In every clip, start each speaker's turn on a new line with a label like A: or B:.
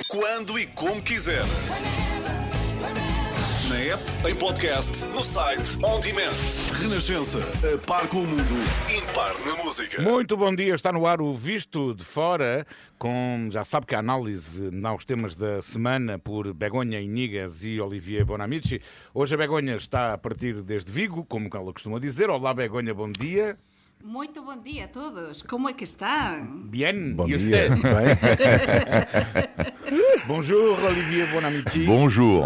A: quando e como quiser. Na app, em podcast, no site, on demand. Renascença, a par com o mundo, impar na música.
B: Muito bom dia, está no ar o Visto de Fora, já sabe que a análise aos temas da semana por Begonha Inigas e Olivier Bonamici. Hoje a Begonha está a partir desde Vigo, como ela costuma dizer. Olá Begonha, bom dia.
C: Muito bom dia a todos. Como é que estão?
B: Bien,
D: Bom
B: e
D: dia.
B: você? Bonjour, Olivier Bonamici.
E: Bonjour.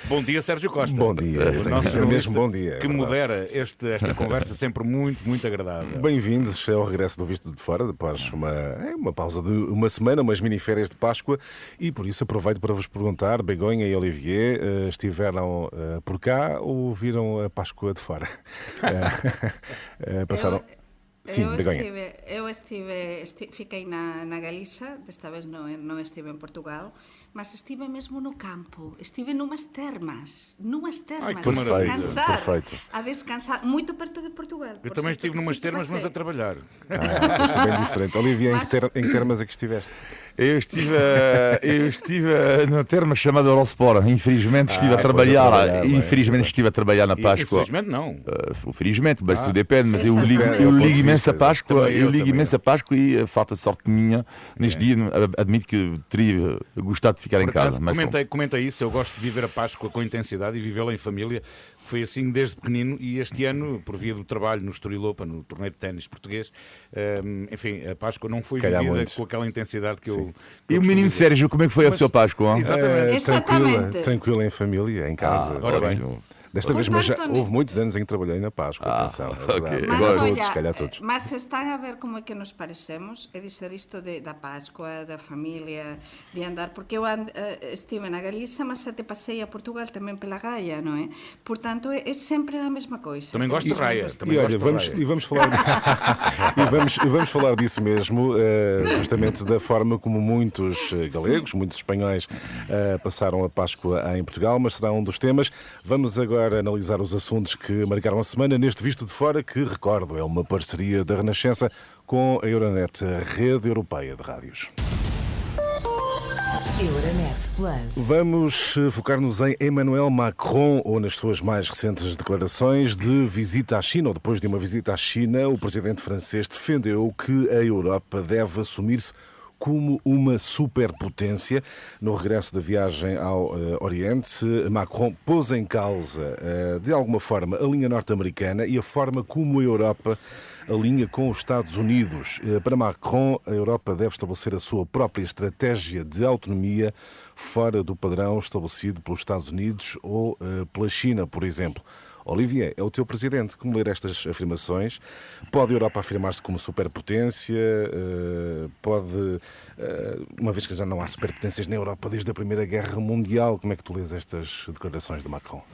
B: Bom dia, Sérgio Costa.
D: Bom dia.
B: O nosso
D: Tem mesmo
B: jornalista
D: bom dia.
B: que modera esta conversa sempre muito agradável.
D: Bem-vindos ao regresso do Visto de Fora, depois uma pausa de uma semana, umas miniférias de Páscoa, e por isso aproveito para vos perguntar, Begonha e Olivier, estiveram por cá ou viram a Páscoa de fora? Passaram... Sim, Begonha.
C: Fiquei na Galiza, desta vez não estive em Portugal, mas estive mesmo no campo, estive numas termas,
B: Ai, que
D: perfeito.
C: a descansar, muito perto de Portugal.
B: Eu também estive numas termas, mas a trabalhar.
D: Isso é bem diferente. Olivier, em que termas é que estiveste?
E: Eu estive na terma chamada Eurosport. Infelizmente estive a trabalhar. Estive a trabalhar na Páscoa.
B: Infelizmente não.
E: Infelizmente, mas tudo depende. Mas eu ligo imenso a Páscoa. Eu ligo imenso a Páscoa e falta sorte minha. Neste dia, admito que teria gostado de ficar em casa.
B: Comenta isso. Eu gosto de viver a Páscoa com intensidade e vivê-la em família. Foi assim desde pequenino e este ano, por via do trabalho no Estorilopa, no torneio de ténis português, enfim, a Páscoa não foi vivida com aquela intensidade que eu...
E: E o menino Sérgio, como é que foi a sua Páscoa?
B: Exatamente.
D: Tranquila em família, em casa.
B: Ora bem.
D: Desta vez, mas já houve muitos anos em que trabalhei na Páscoa, atenção.
E: ok.
C: Mas estão a ver como é que nos parecemos, é dizer isto da Páscoa, da família, de andar, porque eu estive na Galiza, mas até passei a Portugal também pela Gaia, não é? Portanto, é sempre a mesma coisa.
B: Também gosto de raia.
D: Vamos falar disso mesmo, justamente da forma como muitos galegos, muitos espanhóis passaram a Páscoa em Portugal, mas será um dos temas. Vamos agora analisar os assuntos que marcaram a semana neste Visto de Fora, que, recordo, é uma parceria da Renascença com a Euronet, a rede europeia de rádios.
F: Euronet Plus.
D: Vamos focar-nos em Emmanuel Macron, ou nas suas mais recentes declarações de visita à China, ou depois de uma visita à China, o presidente francês defendeu que a Europa deve assumir-se como uma superpotência. No regresso da viagem ao Oriente, Macron pôs em causa, de alguma forma, a linha norte-americana e a forma como a Europa alinha com os Estados Unidos. Para Macron, a Europa deve estabelecer a sua própria estratégia de autonomia fora do padrão estabelecido pelos Estados Unidos ou pela China, por exemplo. Olivier, é o teu presidente. Como ler estas afirmações? Pode a Europa afirmar-se como superpotência? Pode, uma vez que já não há superpotências na Europa desde a Primeira Guerra Mundial, como é que tu lês estas declarações de Macron?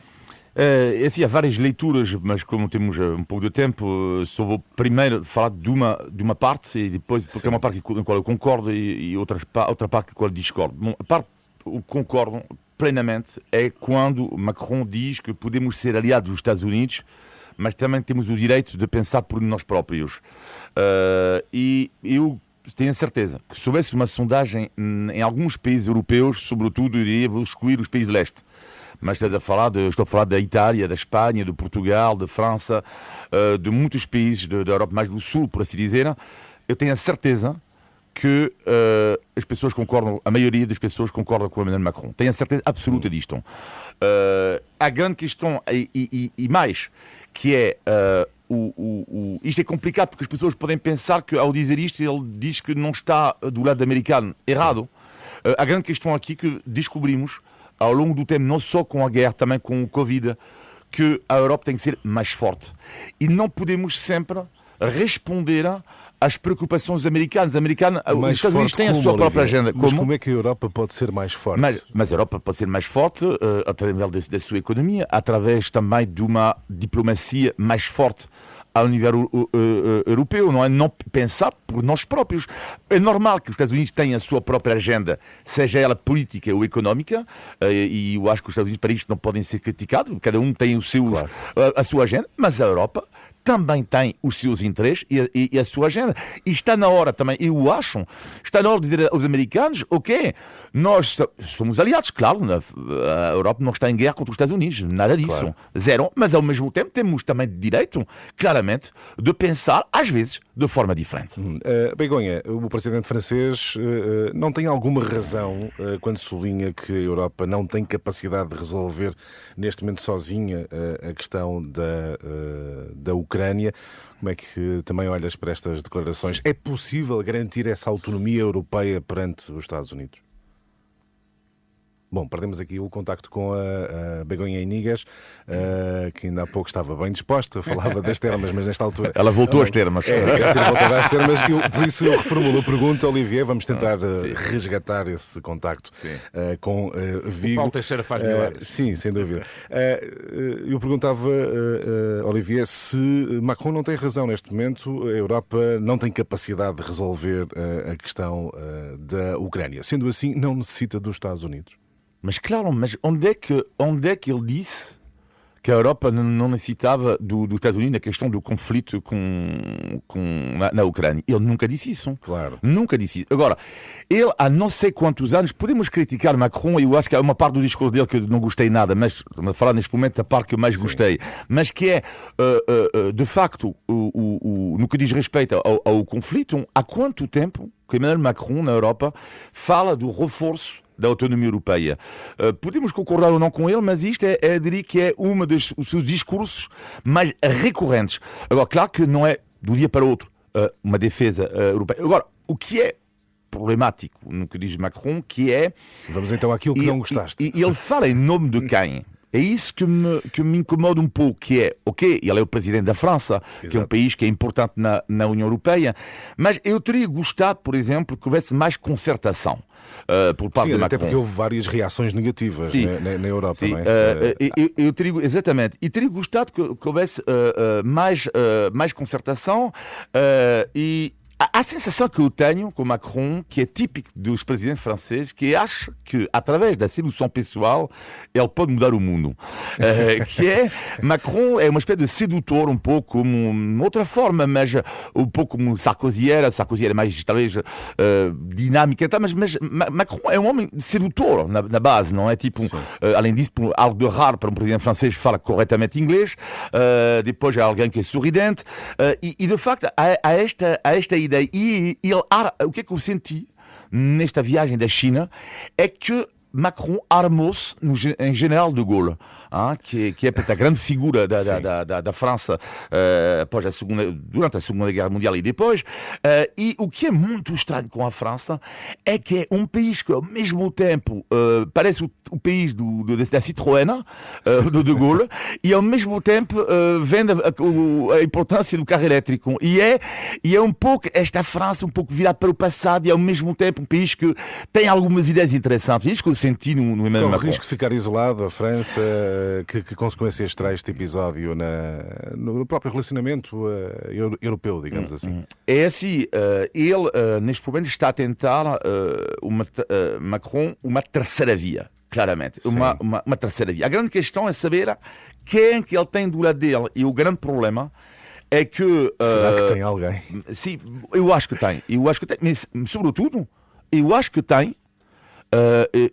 E: Assim, há várias leituras, mas como temos um pouco de tempo, só vou primeiro falar de uma parte e depois, porque é uma parte com a qual eu concordo e outra parte com a qual eu discordo. Bom, a parte que eu concordo plenamente é quando Macron diz que podemos ser aliados dos Estados Unidos, mas também temos o direito de pensar por nós próprios. E eu tenho a certeza que se houvesse uma sondagem em alguns países europeus, sobretudo, eu diria, vou excluir os países de leste. Mas estou a falar da Itália, da Espanha, de Portugal, da França, de muitos países da Europa mais do Sul, por assim dizer. Eu tenho a certeza que as pessoas concordam, a maioria das pessoas concorda com o Emmanuel Macron. Tenho a certeza absoluta disto. A grande questão, e mais, que é... isto é complicado porque as pessoas podem pensar que ao dizer isto ele diz que não está do lado americano. Errado. A grande questão aqui que descobrimos ao longo do tempo, não só com a guerra, também com o Covid, que a Europa tem que ser mais forte. E não podemos sempre responder às preocupações americanas. Os Estados Unidos têm a sua própria agenda.
D: Mas como é que a Europa pode ser mais forte?
E: Mas a Europa pode ser mais forte através da sua economia, através também de uma diplomacia mais forte ao nível europeu, não é? Não pensar por nós próprios. É normal que os Estados Unidos tenham a sua própria agenda, seja ela política ou económica, e eu acho que os Estados Unidos para isto não podem ser criticados, cada um tem a sua agenda, mas a Europa também tem os seus interesses e a sua agenda. E está na hora também, eu acho, está na hora de dizer aos americanos, ok, nós somos aliados, claro, a Europa não está em guerra contra os Estados Unidos, nada disso, claro. Zero, mas ao mesmo tempo temos também direito, claramente, de pensar, às vezes, de forma diferente.
D: Begonha, o presidente francês não tem alguma razão quando sublinha que a Europa não tem capacidade de resolver neste momento sozinha a questão da Ucrânia. Como é que também olhas para estas declarações? É possível garantir essa autonomia europeia perante os Estados Unidos? Bom, perdemos aqui o contacto com a Begonha Inigas, que ainda há pouco estava bem disposta, falava das termas, mas nesta altura...
E: Ela voltou às termas.
D: Voltou às termas, por isso eu reformulo a pergunta, Olivier, vamos tentar resgatar esse contacto com Vigo.
B: O Paulo Teixeira faz milagres.
D: Sim, sem dúvida. Eu perguntava, Olivier, se Macron não tem razão neste momento, a Europa não tem capacidade de resolver a questão da Ucrânia. Sendo assim, não necessita dos Estados Unidos.
E: Mas claro, mas onde é que ele disse que a Europa não necessitava dos Estados Unidos na questão do conflito na Ucrânia? Ele nunca disse isso.
D: Claro.
E: Nunca disse isso. Agora, ele há não sei quantos anos, podemos criticar Macron, e eu acho que há uma parte do discurso dele que eu não gostei nada, mas a falar neste momento da parte que eu mais gostei, mas que é, de facto, no que diz respeito ao conflito, há quanto tempo que Emmanuel Macron, na Europa, fala do reforço da autonomia europeia. Podemos concordar ou não com ele, mas isto diria que é dos seus discursos mais recorrentes. Agora, claro que não é do dia para o outro uma defesa europeia. Agora, o que é problemático no que diz Macron, que é...
D: Vamos então àquilo que não gostaste.
E: E ele fala em nome de quem? É isso que me incomoda um pouco, que é, ok, ele é o presidente da França, Exato. Que é um país que é importante na União Europeia, mas eu teria gostado, por exemplo, que houvesse mais concertação por parte de Macron.
D: Até porque houve várias reações negativas na Europa,
E: sim.
D: Não é?
E: Eu teria, exatamente, e teria gostado que houvesse mais concertação e... A sensação que eu tenho com Macron, que é típico dos presidentes franceses, que acha que, através da sedução pessoal, ele pode mudar o mundo. Macron é uma espécie de sedutor, um pouco como outra forma, mas um pouco como Sarkozy era mais, talvez, dinâmica, mas Macron é um homem sedutor, na base, não é? Tipo, além disso, algo de raro para um presidente francês que fala corretamente inglês, depois é alguém que é sorridente, e de facto, há esta ideia. E o que é que eu senti nesta viagem da China é que Macron armou-se em General de Gaulle, que é a grande figura da França durante a Segunda Guerra Mundial e depois. E o que é muito estranho com a França é que é um país que, ao mesmo tempo, parece o país da Citroën, de Gaulle, e ao mesmo tempo vende a importância do carro elétrico. E é um pouco esta França, um pouco virada para o passado, e ao mesmo tempo um país que tem algumas ideias interessantes. Isto que eu senti no Emmanuel Macron.
D: O risco de ficar isolado, a França, que consequências terá este episódio no próprio relacionamento europeu, digamos assim?
E: É assim, ele neste momento está a tentar, Macron, uma terceira via. Claramente, uma terceira via. A grande questão é saber quem que ele tem do lado dele. E o grande problema é que...
D: Será que tem alguém?
E: Sim, eu acho que tem. Mas, sobretudo, eu acho que tem,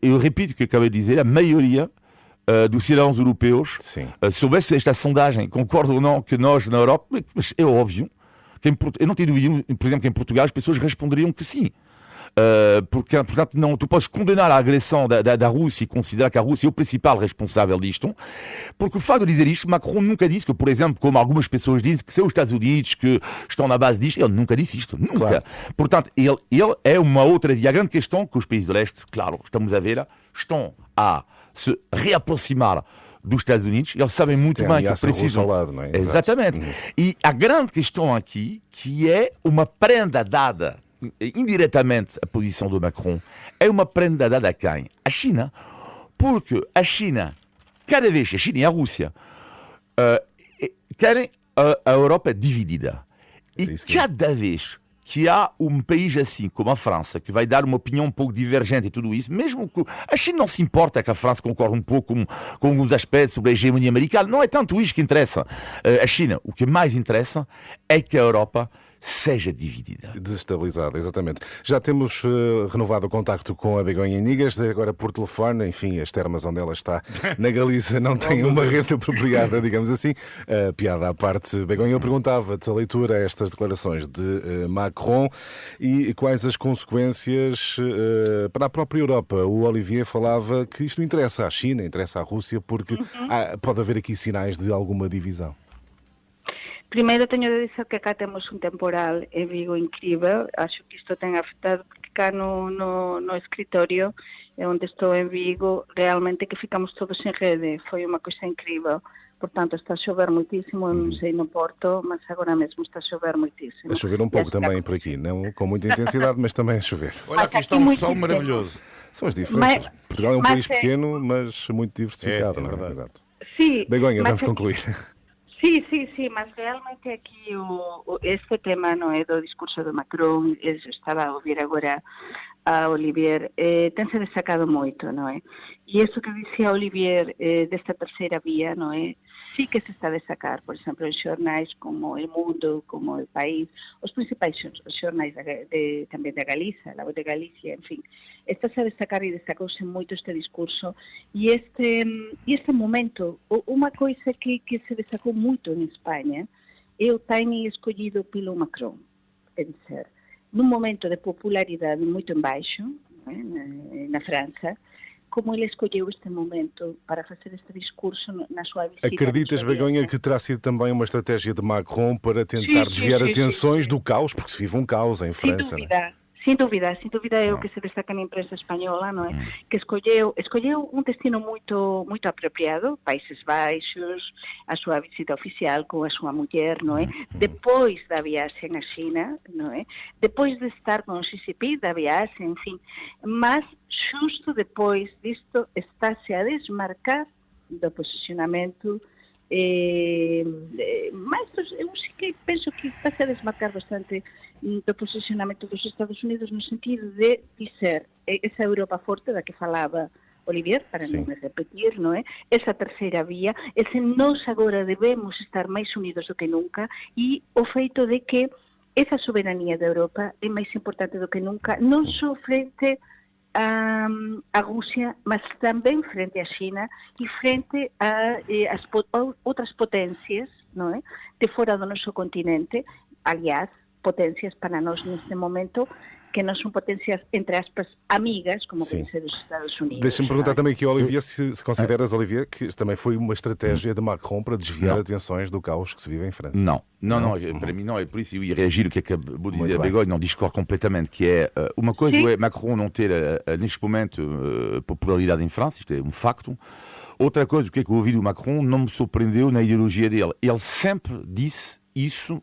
E: eu repito o que acabei de dizer, a maioria dos cidadãos europeus, se houvesse esta sondagem, concordo ou não que nós, na Europa, mas é óbvio, eu não tenho dúvida, por exemplo, que em Portugal as pessoas responderiam que sim. Porque, portanto, não, tu podes condenar a agressão da Rússia e considerar que a Rússia é o principal responsável disto, porque o facto de dizer isto, Macron nunca disse que, por exemplo, como algumas pessoas dizem, que são os Estados Unidos que estão na base disto, ele nunca disse isto, nunca. Claro. Portanto, ele é uma outra via. A grande questão que os países do leste, claro, estamos a ver, estão a se reaproximar dos Estados Unidos, eles sabem muito bem que precisam.
D: Lado, não é?
E: Exatamente. E a grande questão aqui, que é uma prenda dada indiretamente a posição do Macron, é uma prenda dada a quem? A China. Porque a China, cada vez, a China e a Rússia, querem a Europa dividida. E cada vez que há um país assim, como a França, que vai dar uma opinião um pouco divergente e tudo isso, mesmo que a China não se importa que a França concorde um pouco com alguns aspectos sobre a hegemonia americana, não é tanto isso que interessa a China. O que mais interessa é que a Europa seja dividida.
D: Desestabilizada, exatamente. Já temos renovado o contacto com a Begonha Inigas, agora por telefone, enfim, as termas onde ela está, na Galiza, não têm uma rede apropriada, digamos assim. Piada à parte, Begonha, eu perguntava-te a leitura a estas declarações de Macron e quais as consequências para a própria Europa. O Olivier falava que isto interessa à China, interessa à Rússia, porque pode haver aqui sinais de alguma divisão.
F: Primeiro teño de dizer que acá temos un temporal en Vigo incrível, acho que isto ten afectado porque cá no escritorio onde estou en Vigo realmente que ficamos todos en rede, foi unha coisa incrível. Portanto, está a chover muitíssimo, eu non sei no Porto, mas agora mesmo está a chover muitíssimo.
D: A chover um pouco também por aqui, não com muita intensidade, mas também a chover.
B: Olha, aqui está um sol maravilhoso.
D: São as diferenças. Portugal é um país pequeno, mas muito diversificado, não é?
B: verdade.
D: Exato.
F: Sí,
D: Begonha, vamos concluir.
F: Sí, mas realmente aquí este tema non é do discurso de Macron, estaba a ouvir agora a Olivier, tense destacado moito, non é? E isto que dicía Olivier desta terceira vía, non é? Sí que se está a destacar, por exemplo, en xornais como El Mundo, como El País, os principais xornais tamén de Galiza, La Voz de Galicia, en fin, está a destacar e destacouse moito este discurso e este momento, unha coisa que se destacou moito en España é o timing escollido pelo Macron, é dizer, nun momento de popularidade moito en baixo, na França, como ele escolheu este momento para fazer este discurso na sua visita.
D: Acreditas, Begonha, que terá sido também uma estratégia de Macron para tentar desviar atenções do caos, porque se vive um caos em França, não é?
F: Sin dúbida é o que se destaca na imprensa española, non é? Que escolleu un destino moito apropiado, Países Baixos, a súa visita oficial con a súa muller, non é? Depois da viaxe na China, non é? Depois de estar con Xi Jinping da viaxe, en fin, mas xusto depois disto estáse a desmarcar do posicionamento mas eu sí que penso que está a desmarcar bastante do posicionamento dos Estados Unidos no sentido de dizer esa Europa forte da que falaba Olivier, para non me repetir, non é? Esa terceira vía, ese nós agora debemos estar máis unidos do que nunca e o feito de que esa soberanía da Europa é máis importante do que nunca, non só frente a Rusia, mas tamén frente a China e frente a outras potencias, non é? De fora do noso continente, aliás, potencias para nós neste momento que não são potências, entre aspas, amigas, como podem ser os Estados Unidos.
D: Deixa-me perguntar também aqui, Olivier, se consideras, Olivier, que isto também foi uma estratégia de Macron para desviar atenções do caos que se vive em França.
E: Não, para mim não, é por isso eu ia reagir o que acabou de dizer a Begonha, não discordo completamente, que é uma coisa é Macron não ter neste momento popularidade em França, isto é um facto. Outra coisa, o que é que eu ouvi do Macron não me surpreendeu na ideologia dele. Ele sempre disse isso,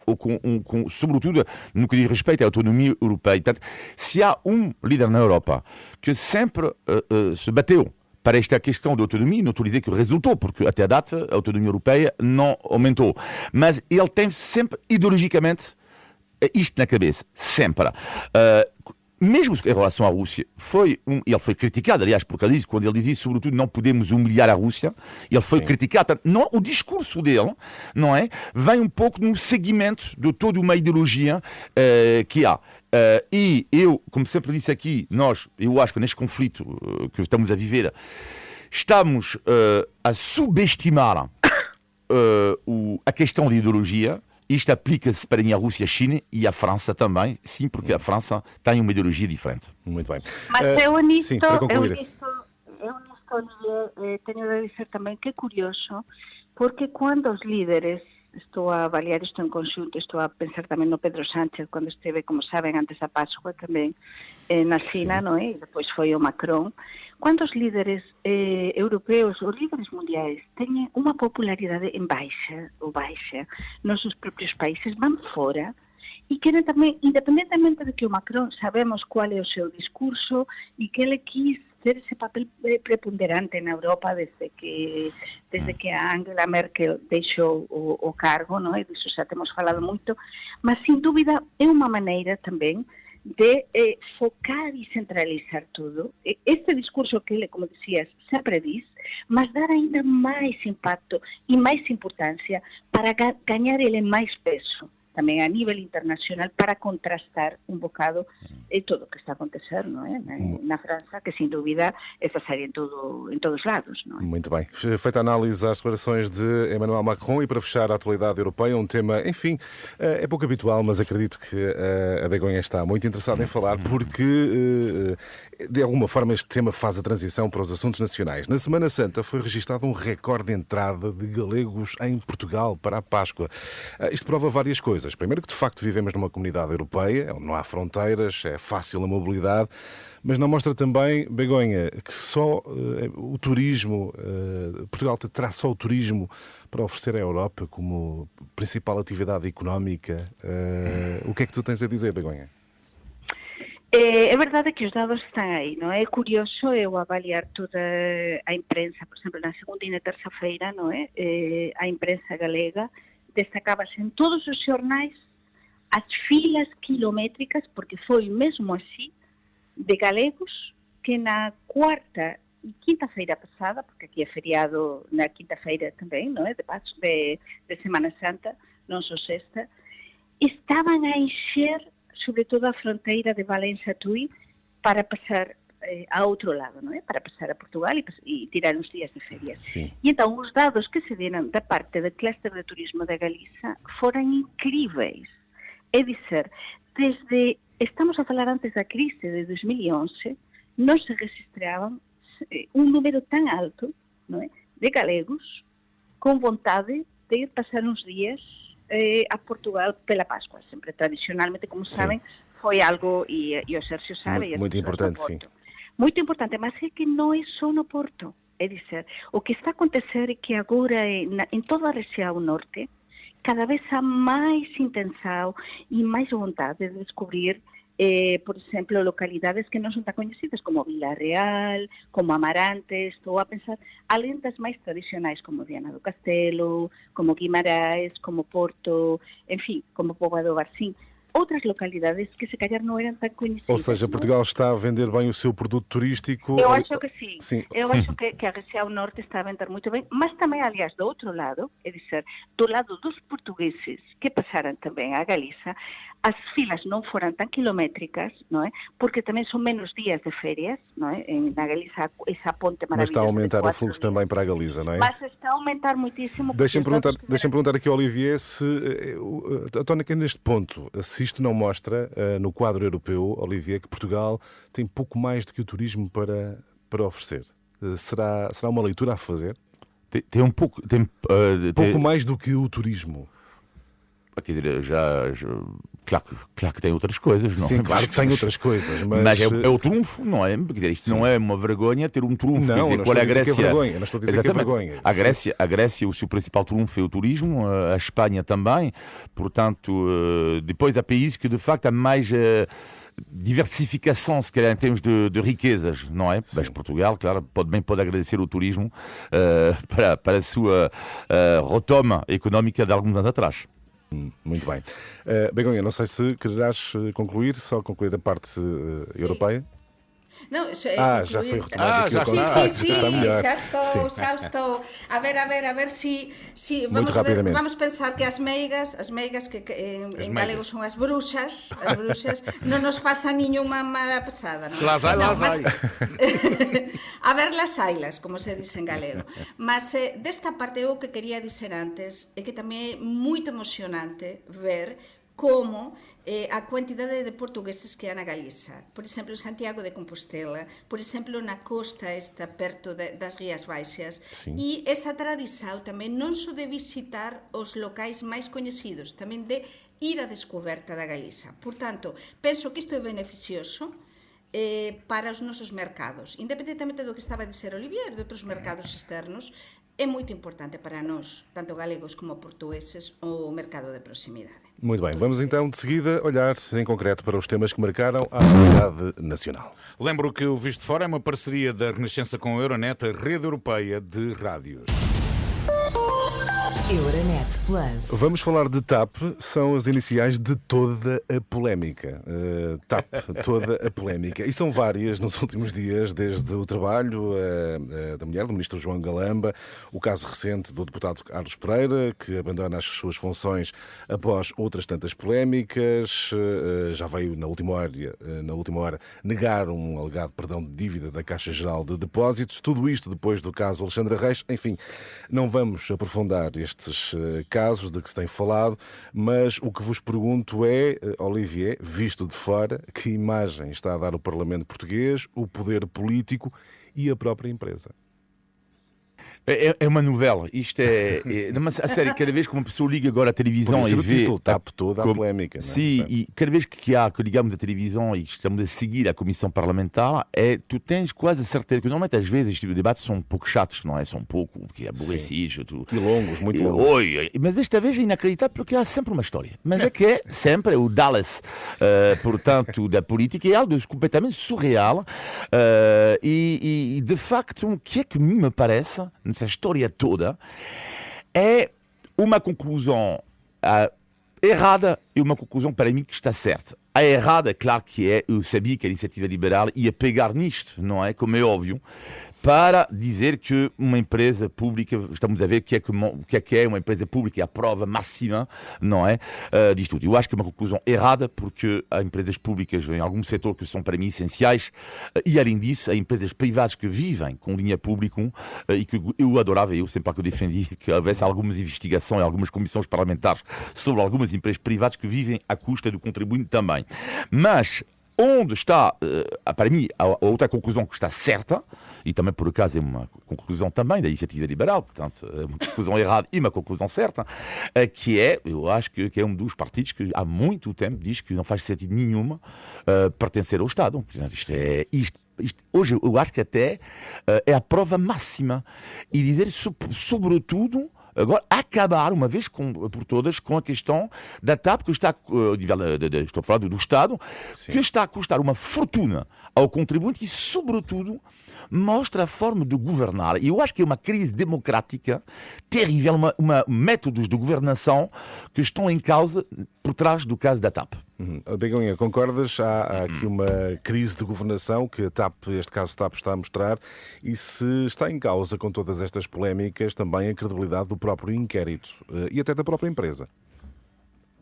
E: sobretudo no que diz respeito à autonomia europeia. Portanto, se há um líder na Europa que sempre se bateu para esta questão de autonomia, não estou a dizer que resultou, porque até a data a autonomia europeia não aumentou. Mas ele tem sempre, ideologicamente, isto na cabeça. Sempre. Mesmo em relação à Rússia, ele foi criticado, aliás, porque quando ele dizia, sobretudo, não podemos humilhar a Rússia, ele foi criticado. Não, o discurso dele, não é? Vem um pouco no seguimento de toda uma ideologia que há. E eu, como sempre disse aqui, eu acho que neste conflito que estamos a viver, estamos a subestimar a questão de ideologia. Isto aplica-se para a Rússia, a China e a França também, sim, porque a França tem uma ideologia diferente.
D: Muito bem.
F: Mas eu nisto tenho de dizer também que é curioso, porque quando os líderes, estou a avaliar isto em conjunto, estou a pensar também no Pedro Sánchez, quando esteve, como sabem, antes da Páscoa também na China, não é? E depois foi o Macron. Quando os líderes europeus, os líderes mundiais, têm uma popularidade em baixa, nos seus próprios países, vão fora e querem também, independentemente de que o Macron sabemos qual é o seu discurso e que ele quis exercer ese papel preponderante na Europa desde que a Angela Merkel deixou o cargo, non? E disso xa temos falado moito, mas sin dúbida é unha maneira tamén de focar e centralizar tudo. Este discurso que ele, como decías, sempre diz, mas dar ainda máis impacto e máis importancia para gañar ele máis peso tamén a nivel internacional para contrastar un bocado todo o que está a acontecer, non é? Na França, que sin dúbida está a sair en todos lados, non é?
D: Muito bem. Feita a análise às declarações de Emmanuel Macron e para fechar a atualidade europeia, um tema, enfim, é pouco habitual, mas acredito que a Begonha está muito interessada em falar porque, de alguma forma, este tema faz a transição para os assuntos nacionais. Na Semana Santa foi registado um recorde de entrada de galegos em Portugal para a Páscoa. Isto prova várias coisas. Primeiro que, de facto, vivemos numa comunidade europeia, onde não há fronteiras, é fácil a mobilidade, mas não mostra também, Begonha, que só o turismo, Portugal terá só o turismo para oferecer à Europa como principal atividade económica. O que é que tu tens a dizer, Begonha?
F: É verdade que os dados están aí, non é? É curioso eu avaliar toda a imprensa, por exemplo, na segunda e na terça-feira, non é? A imprensa galega destacábase en todos os xornais as filas kilométricas, porque foi mesmo así, de galegos que na cuarta e quinta-feira pasada, porque aquí é feriado na quinta-feira tamén, non é? De Semana Santa, non só sexta, estaban a encher, sobre todo a fronteira de Valencia-Tui, para pasar a outro lado, non é? Para pasar a Portugal e tirar uns días de ferias.
D: Sí.
F: E entón os dados que se deram da parte do clúster de turismo da Galiza foran incríveis. É dizer, estamos a falar antes da crise de 2011, non se registraban un número tan alto, non é? De galegos con vontade de ir pasar uns días a Portugal pela Páscoa. Sempre tradicionalmente, como saben, foi algo, e o Sergio sabe...
D: Muito importante, sim.
F: Muito importante, mas é que non é só no Porto. É dizer, o que está a acontecer é que agora en toda a rexión norte cada vez há máis intenção e máis vontade de descobrir, por exemplo, localidades que non son tan coñecidas como Vila Real, como Amarantes, estou a pensar, além das máis tradicionais como Viana do Castelo, como Guimarães, como Porto, en fin, como Póvoa do Varzim. Outras localidades que se calhar não eram tão conhecidas.
D: Ou seja, Portugal está a vender bem o seu produto turístico?
F: Eu acho que sim. Eu acho que a região norte está a vender muito bem, mas também, aliás, do outro lado, é dizer, do lado dos portugueses que passaram também à Galiza, as filas não foram tão quilométricas, não é? Porque também são menos dias de férias, não é? Na Galiza, essa ponte maravilhosa.
D: Mas está a aumentar o fluxo também para a Galiza, não é?
F: Mas está a aumentar muitíssimo.
D: Deixem-me perguntar aqui ao Olivier se, a tónica neste ponto, se isto não mostra, no quadro europeu, Olivier, que Portugal tem pouco mais do que o turismo para oferecer. Será uma leitura a fazer?
E: Tem um pouco...
D: pouco mais do que o turismo.
E: Quer dizer, claro que tem outras coisas, não é?
D: Sim, claro que tem outras coisas, mas
E: é o trunfo, não é? Quer dizer, isto não é uma vergonha ter um trunfo.
D: Não,
E: dizer,
D: não
E: qual
D: estou
E: é
D: a dizer que é vergonha.
E: Não estou a dizer que é vergonha. A Grécia, o seu principal trunfo é o turismo, a Espanha também. Portanto, depois há países que de facto há mais diversificação, se calhar, em termos de riquezas, não é? Sim. Mas Portugal, claro, pode agradecer o turismo para a sua retoma económica de alguns anos atrás.
D: Muito bem. Begonha, não sei se quererás concluir a parte europeia.
C: Não,
D: já foi retomado.
C: Sim, já estou. A ver se vamos pensar que as meigas que en galego son as bruxas non nos façan ninhuma mala pasada, non?
B: Las hai.
C: A ver las ailas, como se dice en galego. Mas desta parte eu que quería dizer antes é que tamén é moito emocionante ver como a quantidade de portugueses que há na Galiza. Por exemplo, en Santiago de Compostela, por exemplo, na costa esta perto das Rías Baixas.
D: Sim.
C: E esa tradición tamén non só de visitar os locais máis coñecidos, tamén de ir á descoberta da Galiza. Por tanto, penso que isto é beneficioso para os nosos mercados. Independentemente do que estaba a dizer Olivier, de outros mercados externos, é muito importante para nós, tanto galegos como portugueses, o mercado de proximidade.
D: Muito bem, vamos então de seguida olhar em concreto para os temas que marcaram a atualidade nacional.
B: Lembro que o Visto de Fora é uma parceria da Renascença com a Euronet, a rede europeia de rádios.
G: Euronet Plus.
D: Vamos falar de TAP, são as iniciais de toda a polémica. TAP, toda a polémica. E são várias nos últimos dias, desde o trabalho da mulher, do ministro João Galamba, o caso recente do deputado Carlos Pereira, que abandona as suas funções após outras tantas polémicas, já veio na última hora negar um alegado perdão de dívida da Caixa Geral de Depósitos. Tudo isto depois do caso Alexandra Reis. Enfim, não vamos aprofundar estes casos de que se tem falado, mas o que vos pergunto é, Olivier, visto de fora, que imagem está a dar o Parlamento português, o poder político e a própria empresa?
E: É uma novela. Isto mas, a sério, cada vez que uma pessoa liga agora à televisão e vê...
D: TAP toda a polémica.
E: Sim,
D: não é?
E: e cada vez que ligamos à televisão e estamos a seguir a comissão parlamentar, tu tens quase a certeza que normalmente às vezes os debates são um pouco chatos, não é? São um pouco, porque é aborrecido.
D: E longos, muito longos.
E: Mas desta vez é inacreditável porque há sempre uma história. Mas é que é sempre o Dallas, portanto, da política, é algo completamente surreal. E de facto, o que é que me parece nessa história toda é uma conclusão errada e uma conclusão para mim que está certa. A errada, claro que eu sabia que a iniciativa liberal ia pegar nisto, não é? Como é óbvio, para dizer que uma empresa pública, estamos a ver o que é uma empresa pública, é a prova máxima, não é? Disto tudo. Eu acho que é uma conclusão errada, porque há empresas públicas em algum setor que são para mim essenciais, e além disso, há empresas privadas que vivem com linha pública, e que eu adorava, eu sempre que eu defendi que houvesse algumas investigações e algumas comissões parlamentares sobre algumas empresas privadas que vivem à custa do contribuinte também. Mas onde está, para mim, a outra conclusão que está certa, e também por acaso é uma conclusão também da iniciativa liberal, portanto, uma conclusão errada e uma conclusão certa, que eu acho que é um dos partidos que há muito tempo diz que não faz sentido nenhuma pertencer ao Estado. Isto, hoje eu acho que até é a prova máxima. E dizer, sobretudo, agora, acabar, uma vez por todas, com a questão da TAP, que está, estou a falar do Estado, que está a custar uma fortuna ao contribuinte e, sobretudo, mostra a forma de governar. E eu acho que é uma crise democrática terrível, métodos de governação que estão em causa por trás do caso da TAP.
D: Begonha, concordas? Há aqui uma crise de governação que este caso TAP está a mostrar, e se está em causa com todas estas polémicas também a credibilidade do próprio inquérito e até da própria empresa.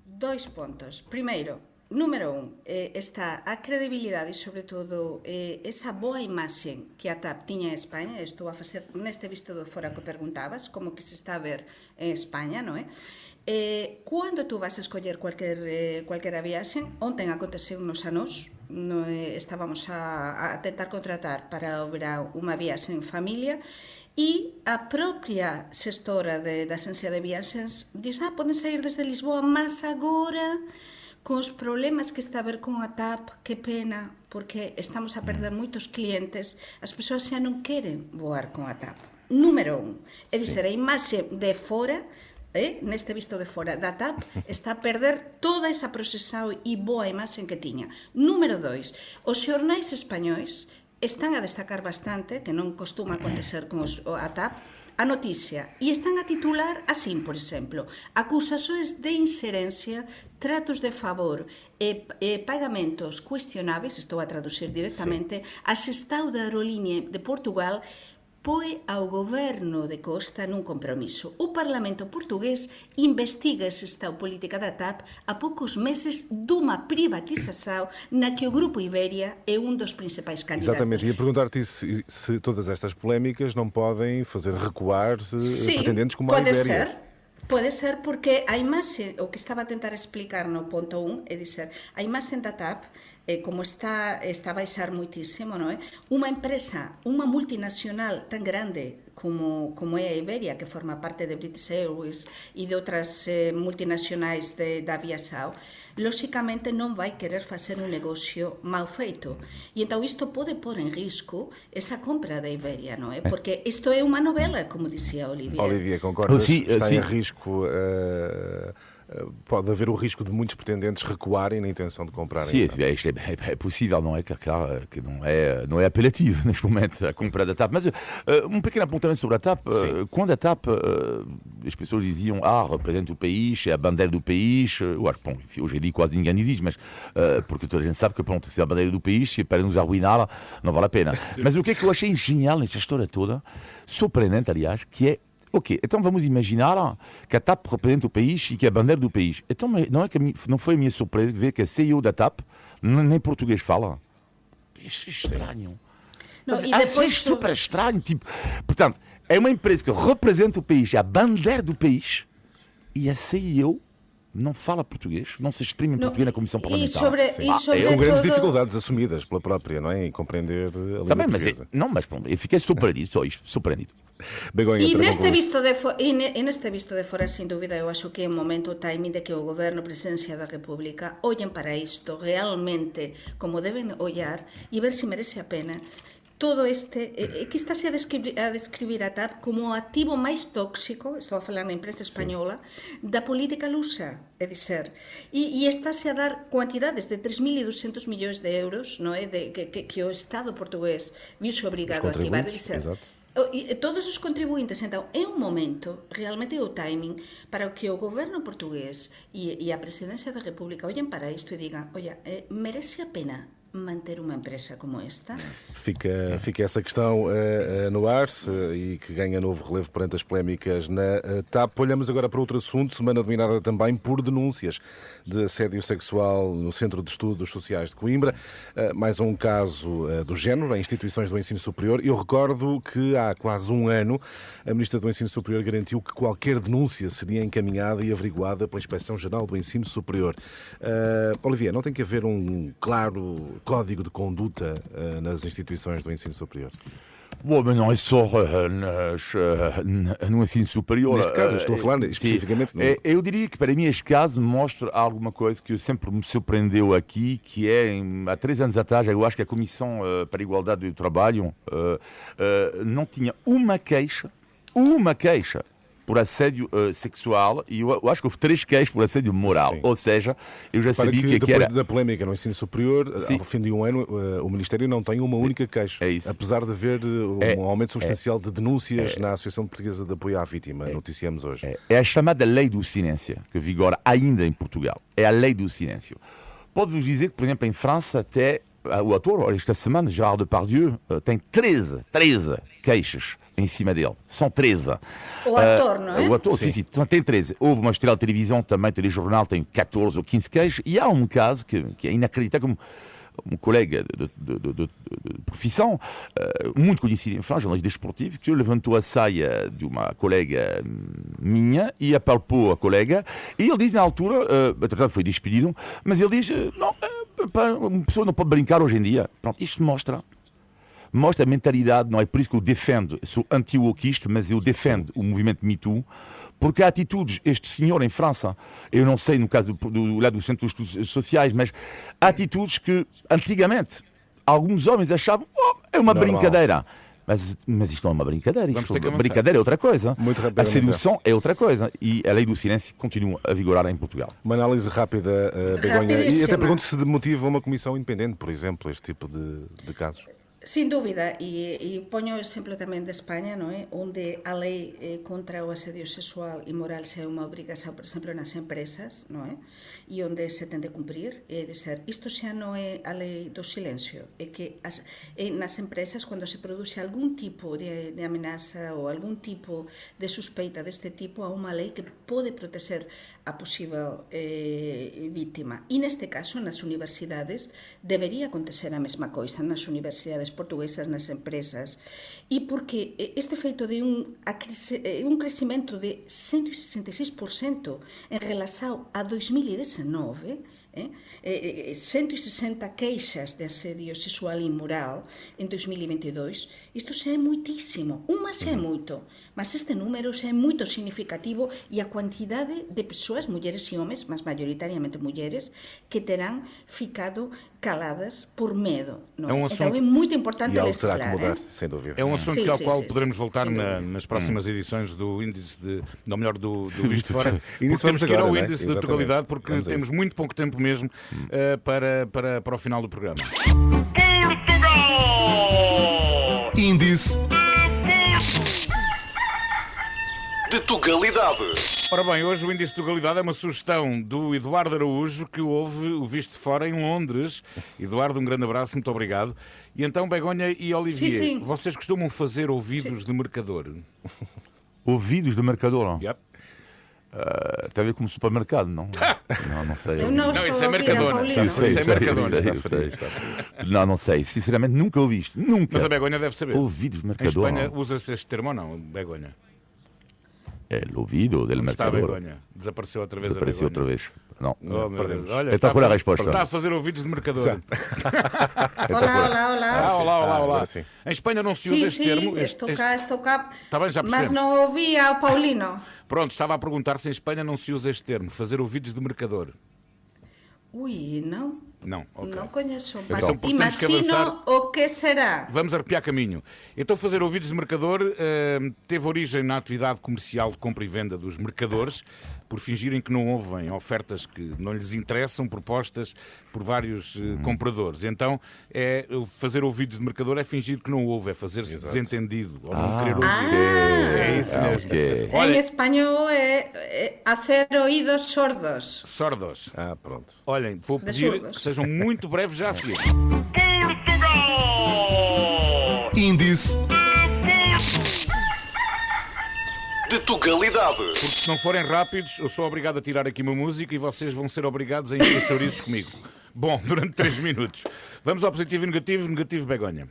C: 2 pontos. Primeiro, número 1, está a credibilidade e, sobretudo, esa boa imaxe que a TAP tiña en España. Estou a facer neste visto de fora que perguntabas, como que se está a ver en España, non é? Cando tú vas a escoller cualquera viaxe, ontem aconteceu nos a nós, estábamos a tentar contratar para o verão unha viaxe en familia, e a propia xestora da Axencia de Viaxes diz, poden sair desde Lisboa, mas agora, con os problemas que está a ver con a TAP, que pena, porque estamos a perder moitos clientes, as persoas xa non queren voar con a TAP. Número 1, é dizer, a imaxe de fora, neste visto de fora da TAP, está a perder toda esa procesada e boa imaxe que tiña. Número 2, os xornais españois están a destacar bastante, que non costuma acontecer con a TAP, a noticia, e están a titular así, por exemplo, acusações de inserencia, tratos de favor e pagamentos cuestionáveis, estou a traducir directamente, a xestão da aerolínea de Portugal põe ao goberno de Costa nun compromiso. O Parlamento portugués investiga a xestão política da TAP a poucos meses dunha privatização na que o Grupo Iberia é um dos principais candidatos.
D: Exatamente, ia perguntar-te se todas estas polémicas não podem fazer recuar pretendentes como a Iberia.
C: Pode ser porque a imaxe, o que estaba a tentar explicar no ponto 1, é dizer, a imaxe da TAP, como está a baixar moitísimo, non é? Unha empresa, unha multinacional tan grande como é a Iberia, que forma parte de British Airways e de outras multinacionais da aviação, lóxicamente non vai querer facer un negocio mal feito. E entón isto pode pôr en risco esa compra da Iberia, non é? Porque isto é unha novela, como dicía Olivia.
D: Olivia, concordas?
E: Sim,
D: Está
E: sim.
D: em risco... pode haver o risco de muitos pretendentes recuarem na intenção de comprarem.
E: Sim, é possível, não é? Claro que não é apelativo neste momento a compra da TAP. Mas um pequeno apontamento sobre a TAP. Quando a TAP, as pessoas diziam, representa o país, é a bandeira do país. Eu acho que, bom, hoje em dia quase ninguém diz isto, mas porque toda a gente sabe que, pronto, se é a bandeira do país, se é para nos arruinar, não vale a pena. Mas o que é que eu achei genial nesta história toda, surpreendente, aliás, que é ok, então vamos imaginar que a TAP representa o país e que é a bandeira do país. Então não foi a minha surpresa ver que a CEO da TAP nem português fala. Isso é estranho. Mas é super estranho. Tipo, portanto, é uma empresa que representa o país, é a bandeira do país, e a CEO não fala português, não se exprime em português na Comissão Parlamentar.
D: Com grandes dificuldades assumidas pela própria, não é? Em compreender a língua
E: também,
D: portuguesa.
E: Mas eu fiquei surpreendido, só isto, surpreendido.
D: Begonha,
C: e neste visto de fora, sin dúbida, eu acho que é un momento, o timing de que o Goberno, Presidencia da República, ollen para isto realmente como deben ollar e ver se merece a pena todo que estáse a describir a TAP como o activo máis tóxico, estou a falar na imprensa española, da política lusa, é dizer, e estáse a dar cuantidades de 3.200 millóns de euros, non é, que o Estado portugués viuse obrigado a activar, é dizer, todos os contribuintes. Então, é un momento, realmente é o timing, para que o goberno portugués e a Presidencia da República ollen para isto e digan, oye, merece a pena manter uma empresa como esta?
D: Fica essa questão no ar e que ganha novo relevo perante as polémicas na TAP. Olhamos agora para outro assunto, semana dominada também por denúncias de assédio sexual no Centro de Estudos Sociais de Coimbra. Mais um caso do género em instituições do ensino superior. Eu recordo que há quase um ano a Ministra do Ensino Superior garantiu que qualquer denúncia seria encaminhada e averiguada pela Inspeção-Geral do Ensino Superior. Olivia, não tem que haver um claro código de conduta nas instituições do ensino superior?
E: Bom, mas não é só no ensino superior.
D: Neste caso, estou a falar especificamente...
E: Eu diria que para mim este caso mostra alguma coisa que sempre me surpreendeu aqui, que é, há 3 anos atrás, eu acho que a Comissão para a Igualdade do Trabalho não tinha uma queixa por assédio sexual, e eu acho que houve 3 queixas por assédio moral. Sim. Ou seja, eu já sabia que
D: depois
E: era...
D: da polémica no ensino superior, ao fim de um ano, o Ministério não tem uma única queixa.
E: É isso.
D: Apesar de haver um aumento substancial de denúncias na Associação Portuguesa de Apoio à Vítima, noticiamos hoje.
E: É a chamada Lei do Silêncio, que vigora ainda em Portugal. É a Lei do Silêncio. Pode-vos dizer que, por exemplo, em França, até o ator, esta semana, Gérard Depardieu, tem 13 queixas em cima dele. São 13.
C: O ator, não é?
E: O ator, sim, tem 13. Houve uma estrela de televisão, também telejornal, tem 14 ou 15 queixas. E há um caso que é inacreditável, como um colega de profissão, muito conhecido em França, jornalista desportivo, que levantou a saia de uma colega minha e apalpou a colega. E ele diz, na altura, foi despedido, mas ele diz, não, uma pessoa não pode brincar hoje em dia. Pronto, isto mostra a mentalidade, não é por isso que eu defendo, sou anti-wokista, mas eu defendo o movimento Me Too, porque há atitudes, este senhor em França, eu não sei no caso do lado do Centro dos Estudos Sociais, mas há atitudes que antigamente alguns homens achavam, é uma brincadeira. Mas isto não é uma brincadeira, brincadeira é outra coisa. A sedução é outra coisa. E a Lei do Silêncio continua a vigorar em Portugal.
D: Uma análise rápida, Begonha. E até pergunto se motiva uma comissão independente, por exemplo, este tipo de casos.
C: Sin dúbida, e poño o exemplo tamén de España, non é? Onde a lei contra o asedio sexual e moral xa é unha obrigación, por exemplo, nas empresas, non é? E onde se ten de cumprir, é dizer, isto xa non é a lei do silencio, é que nas empresas, cando se produce algún tipo de amenaza ou algún tipo de suspeita deste tipo, há unha lei que pode proteger a posible víctima. E neste caso, nas universidades, debería acontecer a mesma coisa nas universidades portuguesas, nas empresas, e porque este feito de un crecimento de 166% en relación a 2019 160 queixas de assédio sexual e moral em 2022. Isto xa é muitísimo. Xa é moito, mas este número xa é muito significativo e a quantidade de pessoas, mulheres e homens, mas maioritariamente mulheres, que terão ficado caladas por medo. Não é? Então é muito importante legislar.
D: Terá que mudar, sem dúvida.
B: É um assunto ao qual poderemos voltar nas próximas edições do índice ou melhor, do Visto de Fora. Porque temos que ir ao índice de Portugalidade, porque temos muito pouco tempo mesmo para o final do programa.
A: Índice de Tugalidade.
B: Ora bem, hoje o índice de Tugalidade é uma sugestão do Eduardo Araújo, que ouve o Visto de Fora em Londres. Eduardo, um grande abraço, muito obrigado. E então, Begonha e Olivier,
C: sim.
B: vocês costumam fazer ouvidos de mercador?
E: Ouvidos de mercador?
B: Yep.
E: Tem a ver com o supermercado, não? Não sei.
C: Eu não
B: isso é
C: estou
B: mercador.
C: Paulino.
B: Isso é mercador.
E: Não sei. Sinceramente, nunca ouvi isto. Nunca.
B: Mas a Begonha deve saber.
E: Ouvidos de
B: Em
E: mercador.
B: Espanha usa-se este termo ou não, Begonha?
E: É o ouvido del
B: Está a
E: mercador.
B: Begonha. Desapareceu outra vez
E: Apareceu
B: a Begonha.
E: outra vez. Não.
B: Oh, meu Deus. Olha,
E: Está por a resposta.
B: Está a fazer ouvidos de mercador.
C: Olá.
B: Olá.
D: agora sim.
B: Em Espanha não se usa este termo.
C: Estou cá.
B: Está bem, já
C: Mas
B: percebemos.
C: não ouvia o Paulino.
B: Pronto, estava a perguntar se em Espanha não se usa este termo, fazer ouvidos de mercador.
C: Ui, não.
B: Não, ok.
C: Não conheço. Mas
B: Então, porque temos que
C: imagino
B: avançar.
C: o que será.
B: Vamos arrepiar caminho. Então, fazer ouvidos de mercador teve origem na atividade comercial de compra e venda dos mercadores, por fingirem que não ouvem ofertas que não lhes interessam, propostas por vários compradores. Então, fazer ouvidos de mercador é fingir que não ouve, é fazer-se desentendido ou não querer ouvir. É isso mesmo.
E: Ok.
C: Em espanhol é hacer oídos sordos.
B: Sordos.
D: Pronto.
B: Olhem, vou pedir que sejam muito breves já a seguir.
A: Índice de Tugalidade.
B: Porque se não forem rápidos, eu sou obrigado a tirar aqui uma música e vocês vão ser obrigados a encher chouriços comigo. Bom, durante 3 minutos. Vamos ao positivo e negativo. Negativo, Begonha.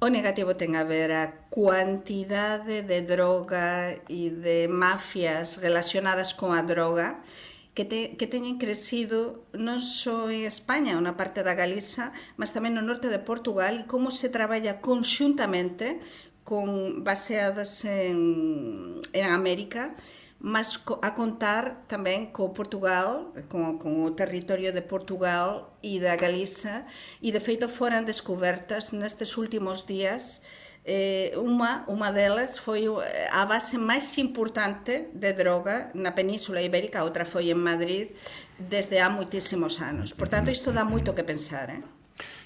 C: O negativo tem a ver a quantidade de droga e de máfias relacionadas com a droga que teñen crecido non só en España, na parte da Galiza, mas tamén no norte de Portugal, e como se traballa conxuntamente baseadas en América, mas a contar tamén co Portugal, con o territorio de Portugal e da Galiza, e de feito foran descobertas nestes últimos días. Uma delas foi a base máis importante de droga na Península Ibérica, a outra foi en Madrid, desde há muitíssimos anos. Portanto, isto dá muito que pensar.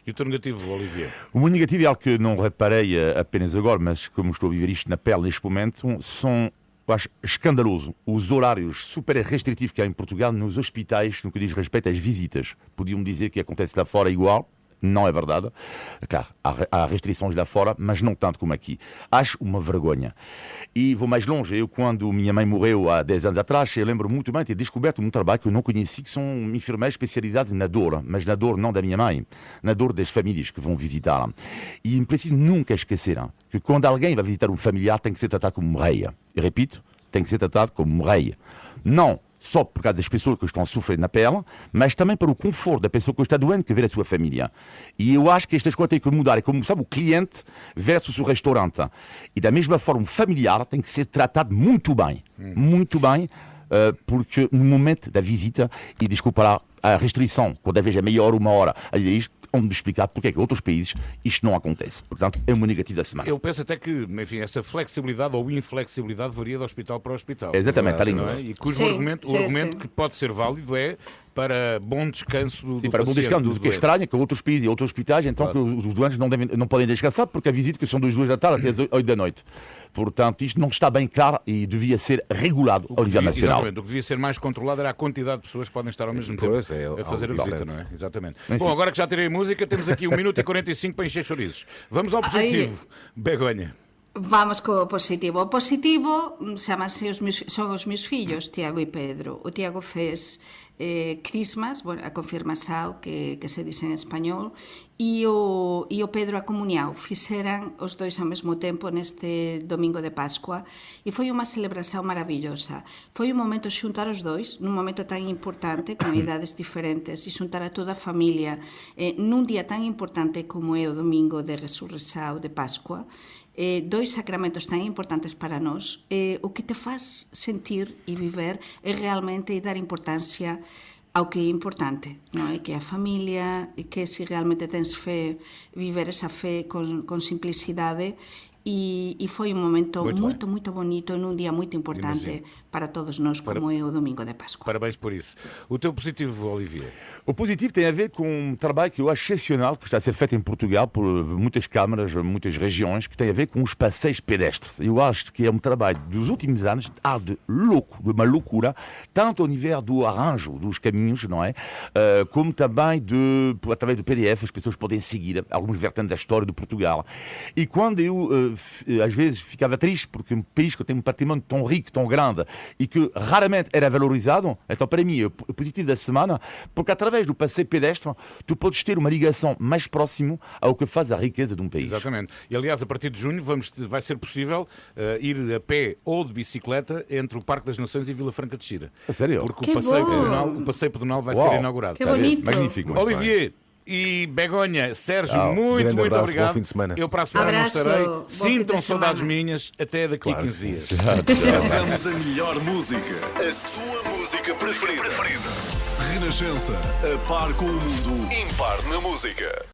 B: E o teu negativo, Olivier?
E: O meu negativo é algo que não reparei apenas agora, mas como estou a viver isto na pele neste momento, são, eu acho, escandaloso os horários super restritivos que há em Portugal nos hospitais no que diz respeito às visitas. Podiam dizer que acontece lá fora igual. Não é verdade. Claro, há restrições lá fora, mas não tanto como aqui. Acho uma vergonha. E vou mais longe. Eu, quando minha mãe morreu há 10 anos atrás, eu lembro muito bem de ter descoberto um trabalho que eu não conheci, que são enfermeiros especializados na dor, mas na dor não da minha mãe, na dor das famílias que vão visitá-la. E preciso nunca esquecer que quando alguém vai visitar um familiar, tem que ser tratado como um rei. E repito, tem que ser tratado como um rei. Não só por causa das pessoas que estão a sofrer na pele, mas também para o conforto da pessoa que está doente, que vê a sua família. E eu acho que estas coisas têm que mudar. É como, sabe, o cliente versus o restaurante. E da mesma forma, o familiar tem que ser tratado muito bem, porque no momento da visita, e desculpa lá, a restrição, cada vez é maior, 1 hora, isto, onde explicar porque é que em outros países isto não acontece. Portanto, é uma negativo da semana.
B: Eu penso até que, enfim, essa flexibilidade ou inflexibilidade varia de hospital para hospital.
E: Exatamente,
B: claro,
E: está
B: e cujo argumento que pode ser válido é para bom descanso do
E: para bom descanso, o que é estranho é que outros países e outros hospitais, então que os doentes não podem descansar porque a visita que são das 2 da tarde até às 8 da noite. Portanto, isto não está bem claro e devia ser regulado ao nível nacional.
B: Exatamente, o que devia ser mais controlado era a quantidade de pessoas que podem estar ao mesmo tempo a fazer a visita, não é? Exatamente. Enfim. Bom, agora que já tirei a música, temos aqui 1 minuto e 45 para encher chouriços. Vamos ao positivo. Begonha.
C: Vamos co positivo. O positivo son os meus fillos, Tiago e Pedro. O Tiago fez Christmas, bueno, a confirmação que se diz en español, e o Pedro a comunião. Fixeran os dois ao mesmo tempo neste domingo de Pascua e foi unha celebración maravillosa. Foi un momento xuntar os dois, nun momento tan importante, con idades diferentes, e xuntar a toda a familia nun día tan importante como é o domingo de Resurrexao de Pascua. Dois sacramentos tan importantes para nós, o que te faz sentir e viver é realmente dar importancia ao que é importante, non é? Que é a familia, e que se realmente tens fé, viver esa fé con simplicidade. E foi un momento muito bonito, num dia muito importante para todos nós, como é o domingo de Páscoa.
B: Parabéns por isso. O teu positivo, Olivier?
E: O positivo tem a ver com um trabalho que eu acho excepcional, que está a ser feito em Portugal por muitas câmaras, muitas regiões, que tem a ver com os passeios pedestres. Eu acho que é um trabalho dos últimos anos, de louco, de uma loucura, tanto ao nível do arranjo dos caminhos, não é? Como também através do PDF, as pessoas podem seguir alguns vertentes da história de Portugal. E quando eu às vezes ficava triste porque um país que tem um patrimônio tão rico, tão grande e que raramente era valorizado, então para mim é o positivo da semana, porque através do passeio pedestre tu podes ter uma ligação mais próxima ao que faz a riqueza de um país.
B: Exatamente. E aliás, a partir de junho vai ser possível ir a pé ou de bicicleta entre o Parque das Nações e Vila Franca de Xira.
E: A sério?
B: Porque o passeio pedonal vai ser inaugurado.
C: Que bonito.
E: Magnífico.
B: Olivier e Begonha, Sérgio, muito
D: abraço,
B: obrigado.
D: bom fim de semana.
B: Eu para a semana não estarei.
C: Bom
B: Sintam
C: fim de
B: saudades
C: semana.
B: minhas até daqui a 15 dias.
A: Passamos a melhor música, a sua música preferida. Renascença, a par com o mundo, impar na música.